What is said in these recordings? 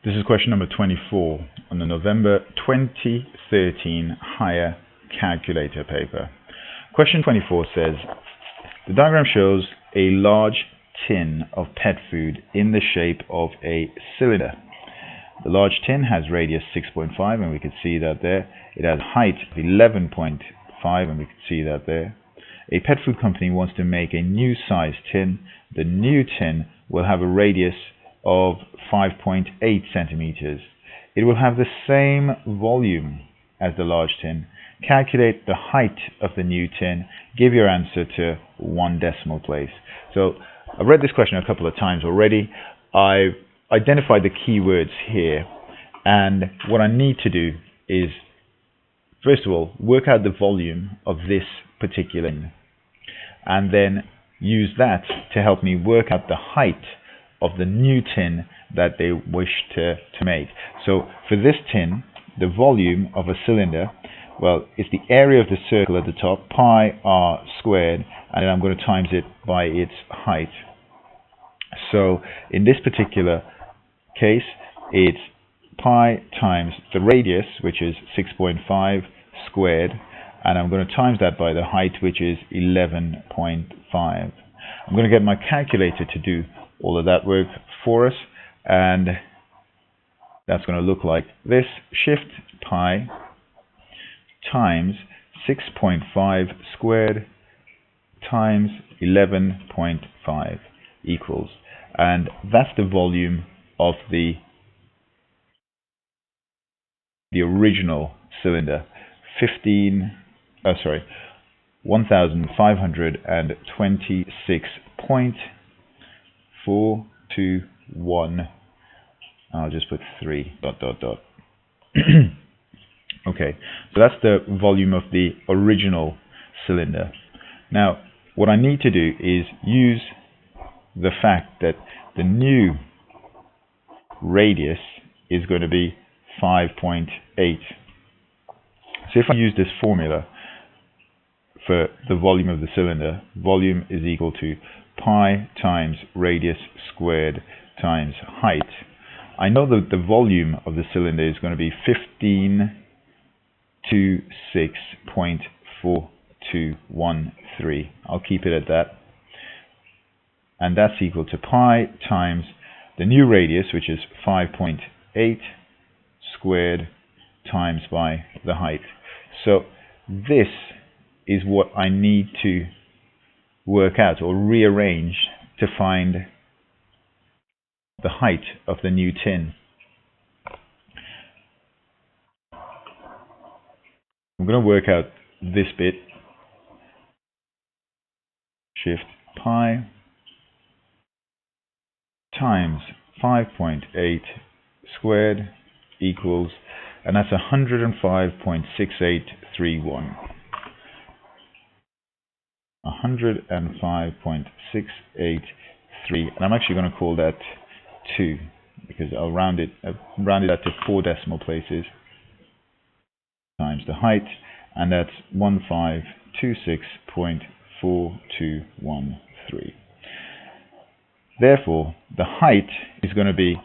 This is question number 24 on the November 2013 Higher Calculator paper. Question 24 says, the diagram shows a large tin of pet food in the shape of a cylinder. The large tin has radius 6.5 and we can see that there. It has height of 11.5 and we can see that there. A pet food company wants to make a new size tin. The new tin will have a radius of 5.8 centimeters. It will have the same volume as the large tin. Calculate the height of the new tin. Give your answer to 1 decimal place. So I've read this question a couple of times already. I've identified the keywords here, and what I need to do is, first of all, work out the volume of this particular tin, and then use that to help me work out the height of the new tin that they wish to make. So for this tin, the volume of a cylinder, well, it's the area of the circle at the top, pi r squared, and then I'm going to times it by its height. So in this particular case, it's pi times the radius, which is 6.5 squared, and I'm going to times that by the height, which is 11.5. I'm going to get my calculator to do all of that work for us, and that's going to look like this. Shift pi times 6.5 squared times 11.5 equals, and that's the volume of the original cylinder, 1526.421. I'll just put 3 ... Okay, so that's the volume of the original cylinder. Now, what I need to do is use the fact that the new radius is going to be 5.8. So if I use this formula for the volume of the cylinder, volume is equal to pi times radius squared times height. I know that the volume of the cylinder is going to be 1526.4213. I'll keep it at that. And that's equal to pi times the new radius, which is 5.8 squared times by the height. So this is what I need to work out or rearrange to find the height of the new tin. I'm going to work out this bit. Shift pi times 5.8 squared equals, and that's 105.6831. 105.683, and I'm actually going to call that 2 because I've rounded that to 4 decimal places times the height, and that's 1526.4213. Therefore, the height is going to be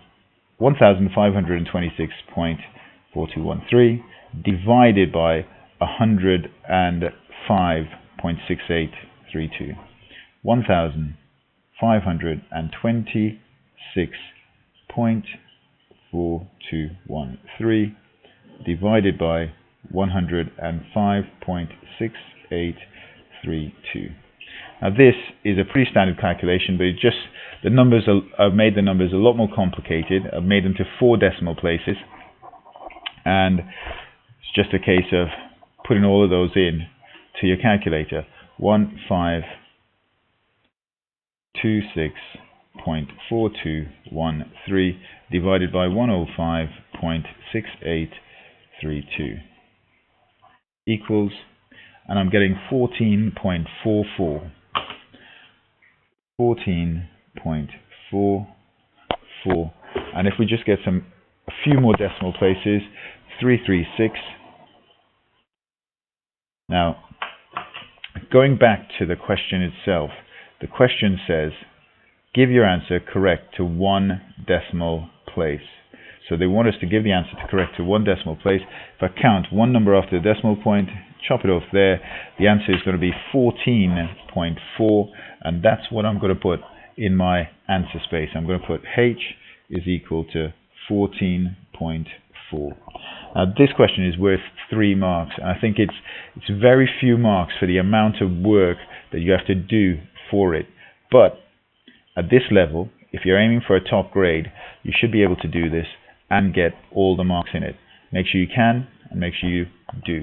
1526.4213 divided by 105.6832. 1526.4213 divided by 105.6832. Now this is a pretty standard calculation, but I've made the numbers a lot more complicated. I've made them to 4 decimal places, and it's just a case of putting all of those in to your calculator. 1526.4213 divided by 105.6832 equals, and I'm getting 14.44. 14.44, and if we just get a few more decimal places, 336. Now, going back to the question itself, the question says, give your answer correct to 1 decimal place. So they want us to give the answer to correct to one decimal place. If I count one number after the decimal point, chop it off there, the answer is going to be 14.4, and that's what I'm going to put in my answer space. I'm going to put H is equal to 14.4. This question is worth 3 marks, and I think it's very few marks for the amount of work that you have to do for it. But at this level, if you're aiming for a top grade, you should be able to do this and get all the marks in it. Make sure you can, and make sure you do.